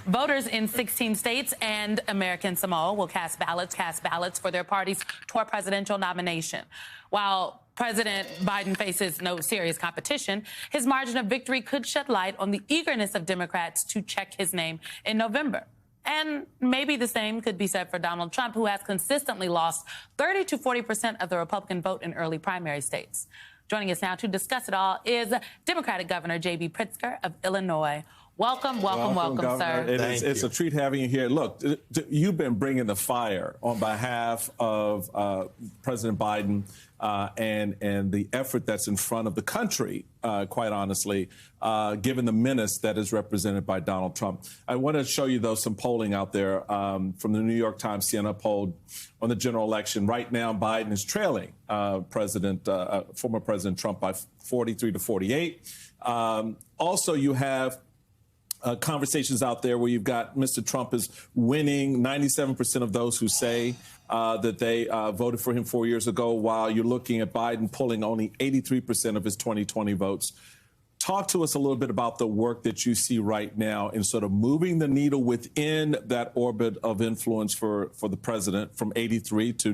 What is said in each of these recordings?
Voters in 16 states and American Samoa will cast ballots for their party's tour presidential nomination. While President Biden faces no serious competition, his margin of victory could shed light on the eagerness of Democrats to check his name in November. And maybe the same could be said for Donald Trump, who has consistently lost 30 to 40% of the Republican vote in early primary states. Joining us now to discuss it all is Democratic Governor J.B. Pritzker of Illinois. Welcome, sir. It's a treat having you here. Look, you've been bringing the fire on behalf of President Biden and the effort that's in front of the country, quite honestly, given the menace that is represented by Donald Trump. I want to show you, though, some polling out there from the New York Times Siena poll on the general election. Right now, Biden is trailing former President Trump by 43 to 48. Also, you have conversations out there where you've got Mr. Trump is winning 97% of those who say that they voted for him 4 years ago, while you're looking at Biden pulling only 83% of his 2020 votes. Talk to us a little bit about the work that you see right now in sort of moving the needle within that orbit of influence for the president from 83 to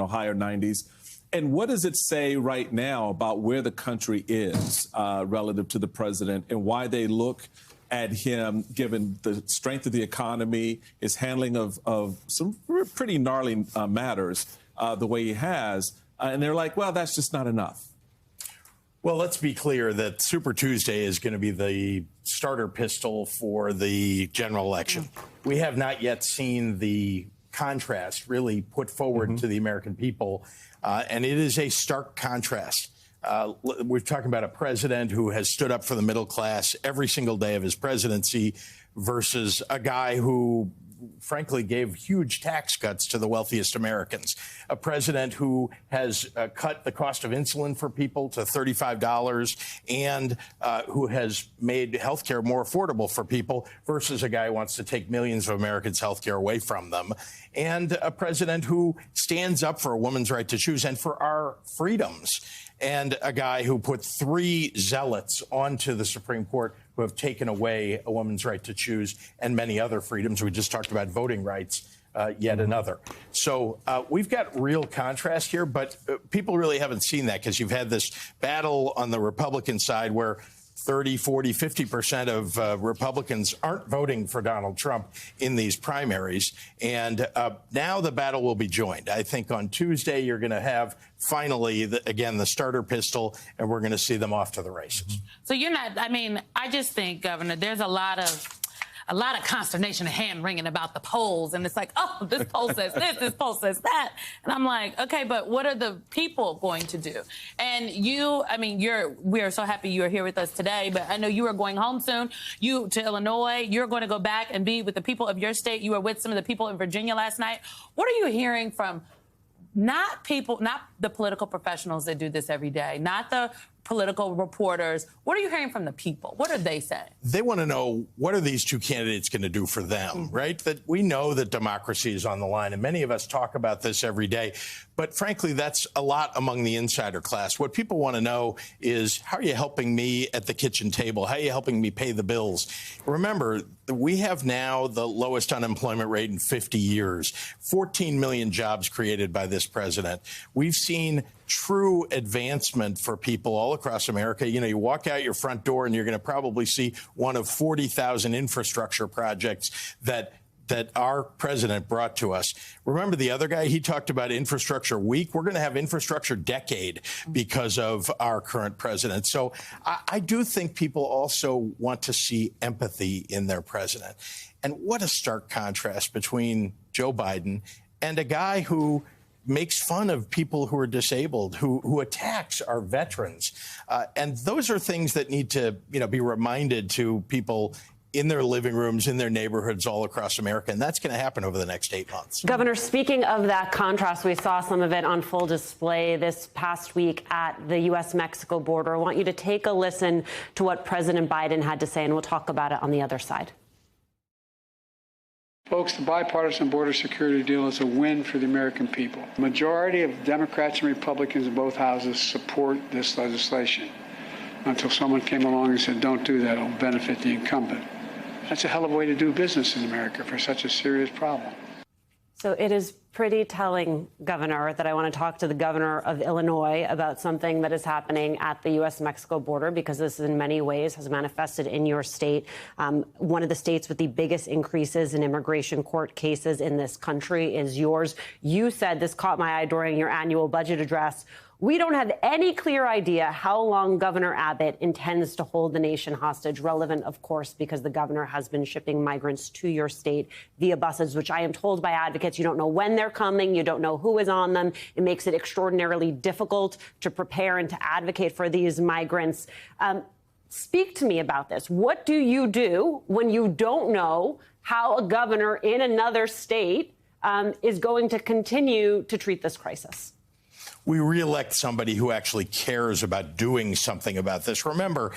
higher 90s. And what does it say right now about where the country is relative to the president and why they look at him, given the strength of the economy, his handling of some pretty gnarly matters, the way he has, and they're like, well, that's just not enough. Well, let's be clear that Super Tuesday is going to be the starter pistol for the general election. We have not yet seen the contrast really put forward to the American people, and it is a stark contrast. We're talking about a president who has stood up for the middle class every single day of his presidency versus a guy who, frankly, gave huge tax cuts to the wealthiest Americans. A president who has cut the cost of insulin for people to $35 and who has made health care more affordable for people versus a guy who wants to take millions of Americans' health care away from them. And a president who stands up for a woman's right to choose and for our freedoms. And a guy who put 3 zealots onto the Supreme Court who have taken away a woman's right to choose and many other freedoms. We just talked about voting rights, yet another. So we've got real contrast here, but people really haven't seen that because you've had this battle on the Republican side where 30, 40, 50% of Republicans aren't voting for Donald Trump in these primaries. And now the battle will be joined. I think on Tuesday, you're going to have finally, again, the starter pistol, and we're going to see them off to the races. So you're not, I just think, Governor, there's a lot of consternation and hand-wringing about the polls. And it's like, oh, this poll says this poll says that. And I'm like, okay, but what are the people going to do? And we are so happy you're here with us today, but I know you are going home soon. To Illinois, you're going to go back and be with the people of your state. You were with some of the people in Virginia last night. What are you hearing from not the political professionals that do this every day, not the political reporters? What are you hearing from the people? What are they saying? They want to know, what are these two candidates going to do for them, right? That we know that democracy is on the line, and many of us talk about this every day. But frankly, that's a lot among the insider class. What people want to know is, how are you helping me at the kitchen table? How are you helping me pay the bills? Remember, we have now the lowest unemployment rate in 50 years, 14 million jobs created by this president. We've seen true advancement for people all across America. You walk out your front door and you're going to probably see one of 40,000 infrastructure projects that our president brought to us. Remember the other guy, he talked about infrastructure week. We're going to have infrastructure decade because of our current president. So I do think people also want to see empathy in their president. And what a stark contrast between Joe Biden and a guy who makes fun of people who are disabled, who attacks our veterans. And those are things that need to, be reminded to people in their living rooms, in their neighborhoods all across America. And that's going to happen over the next 8 months. Governor, speaking of that contrast, we saw some of it on full display this past week at the U.S.-Mexico border. I want you to take a listen to what President Biden had to say, and we'll talk about it on the other side. Folks, the bipartisan border security deal is a win for the American people. The majority of Democrats and Republicans in both houses support this legislation until someone came along and said, don't do that, it'll benefit the incumbent. That's a hell of a way to do business in America for such a serious problem. So it is pretty telling, Governor, that I want to talk to the governor of Illinois about something that is happening at the U.S.-Mexico border, because this in many ways has manifested in your state. One of the states with the biggest increases in immigration court cases in this country is yours. You said, this caught my eye during your annual budget address, we don't have any clear idea how long Governor Abbott intends to hold the nation hostage. Relevant, of course, because the governor has been shipping migrants to your state via buses, which I am told by advocates, you don't know when they're coming, you don't know who is on them. It makes it extraordinarily difficult to prepare and to advocate for these migrants. Speak to me about this. What do you do when you don't know how a governor in another state is going to continue to treat this crisis? We reelect somebody who actually cares about doing something about this. Remember,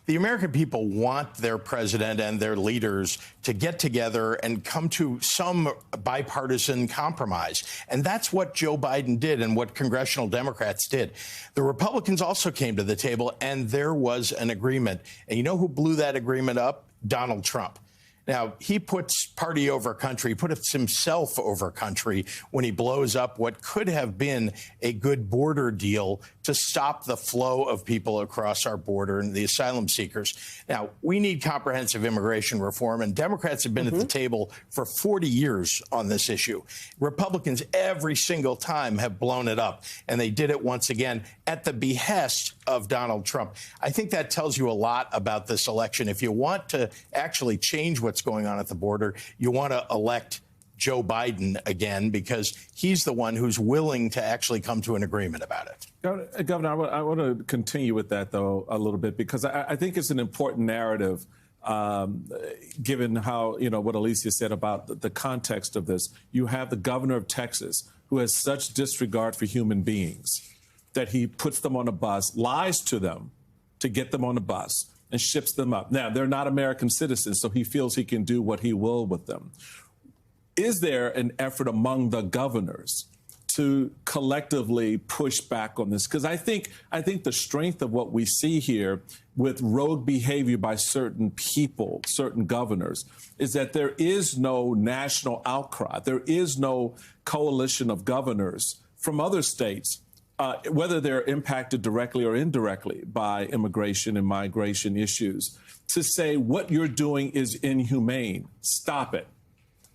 the American people want their president and their leaders to get together and come to some bipartisan compromise. And that's what Joe Biden did and what congressional Democrats did. The Republicans also came to the table, and there was an agreement. And you know who blew that agreement up? Donald Trump. Now, he puts party over country, puts himself over country when he blows up what could have been a good border deal to stop the flow of people across our border and the asylum seekers. Now, we need comprehensive immigration reform, and Democrats have been at the table for 40 years on this issue. Republicans every single time have blown it up, and they did it once again at the behest of Donald Trump. I think that tells you a lot about this election. If you want to actually change what's going on at the border, you want to elect Joe Biden again, because he's the one who's willing to actually come to an agreement about it. Governor, I want to continue with that, though, a little bit, because I think it's an important narrative, given how, what Alicia said about the context of this. You have the governor of Texas, who has such disregard for human beings that he puts them on a bus, lies to them to get them on a bus, and ships them up. Now, they're not American citizens, so he feels he can do what he will with them. Is there an effort among the governors to collectively push back on this? Because I think the strength of what we see here with rogue behavior by certain people, certain governors, is that there is no national outcry. There is no coalition of governors from other states, whether they're impacted directly or indirectly by immigration and migration issues, to say what you're doing is inhumane. Stop it.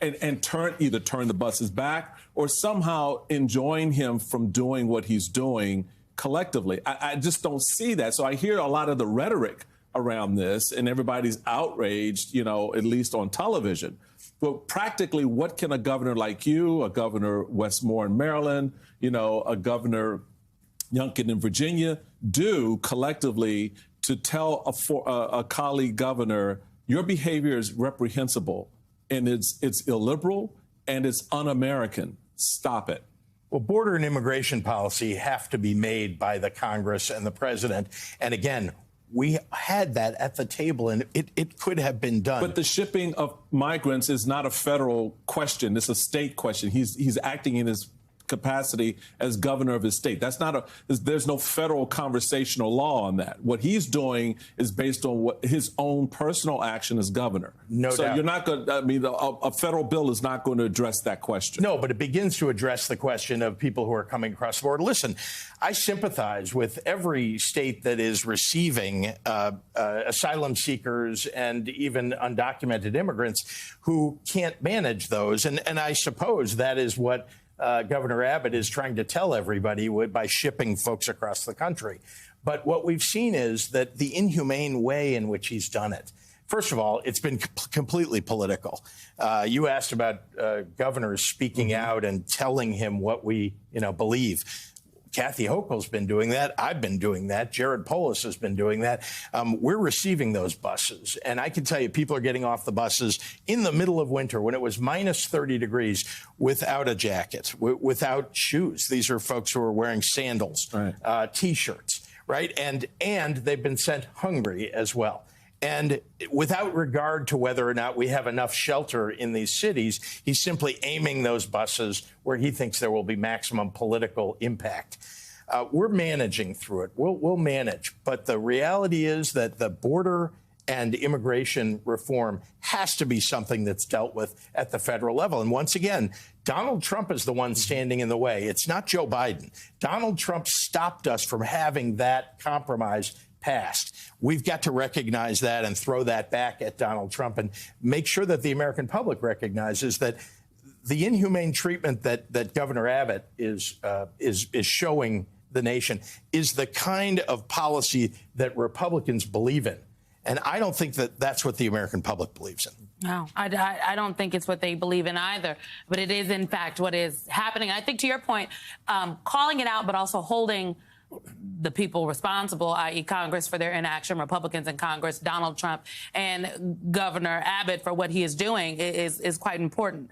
And either turn the buses back or somehow enjoin him from doing what he's doing collectively. I just don't see that. So I hear a lot of the rhetoric around this, and everybody's outraged, at least on television. But practically, what can a governor like you, a Governor Westmore in Maryland, a Governor Youngkin in Virginia do collectively to tell a colleague governor, your behavior is reprehensible, and it's illiberal, and it's un-American. Stop it. Well, border and immigration policy have to be made by the Congress and the president. And again, we had that at the table, and it could have been done. But the shipping of migrants is not a federal question. It's a state question. He's acting in his capacity as governor of his state. There's no federal conversational law on that. What he's doing is based on his own personal action as governor. No doubt. So you're not going to, a federal bill is not going to address that question. No, but it begins to address the question of people who are coming across the border. Listen, I sympathize with every state that is receiving asylum seekers and even undocumented immigrants who can't manage those. And I suppose that is what Governor Abbott is trying to tell everybody by shipping folks across the country. But what we've seen is that the inhumane way in which he's done it, first of all, it's been completely political. You asked about governors speaking out and telling him what we believe. Kathy Hochul's been doing that. I've been doing that. Jared Polis has been doing that. We're receiving those buses. And I can tell you, people are getting off the buses in the middle of winter when it was minus 30 degrees without a jacket, without shoes. These are folks who are wearing sandals, right. T-shirts, right? And they've been sent hungry as well. And without regard to whether or not we have enough shelter in these cities, he's simply aiming those buses where he thinks there will be maximum political impact. We're managing through it. We'll manage. But the reality is that the border and immigration reform has to be something that's dealt with at the federal level. And once again, Donald Trump is the one standing in the way. It's not Joe Biden. Donald Trump stopped us from having that compromise passed. We've got to recognize that and throw that back at Donald Trump and make sure that the American public recognizes that the inhumane treatment that Governor Abbott is showing the nation is the kind of policy that Republicans believe in. And I don't think that that's what the American public believes in. No, I don't think it's what they believe in either. But it is, in fact, what is happening. I think, to your point, calling it out, but also holding the people responsible, i.e. Congress, for their inaction, Republicans in Congress, Donald Trump, and Governor Abbott for what he is doing is quite important.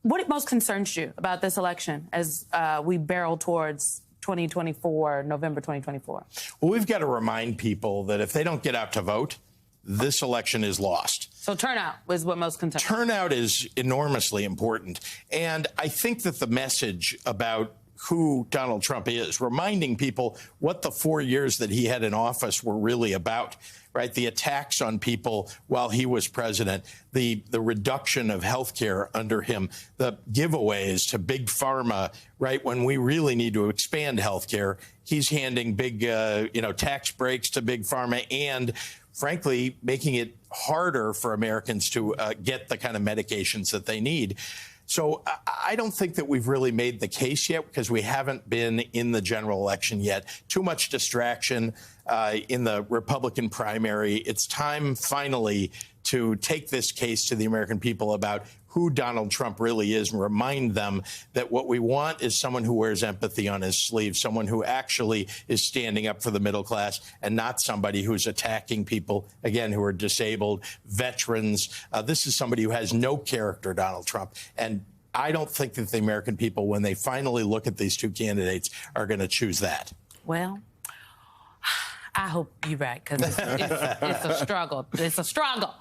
What most concerns you about this election as we barrel towards 2024, November 2024? Well, we've got to remind people that if they don't get out to vote, this election is lost. So turnout is what most concerns. Turnout is enormously important. And I think that the message about who Donald Trump is, reminding people what the 4 years that he had in office were really about, right? The attacks on people while he was president, the reduction of health care under him, the giveaways to big pharma, right? When we really need to expand health care, he's handing big, tax breaks to big pharma and, frankly, making it harder for Americans to get the kind of medications that they need. So I don't think that we've really made the case yet because we haven't been in the general election yet. Too much distraction in the Republican primary. It's time finally to take this case to the American people about who Donald Trump really is and remind them that what we want is someone who wears empathy on his sleeve, someone who actually is standing up for the middle class and not somebody who's attacking people, again, who are disabled, veterans. This is somebody who has no character, Donald Trump. And I don't think that the American people, when they finally look at these two candidates, are going to choose that. Well, I hope you're right, because it's a struggle. It's a struggle.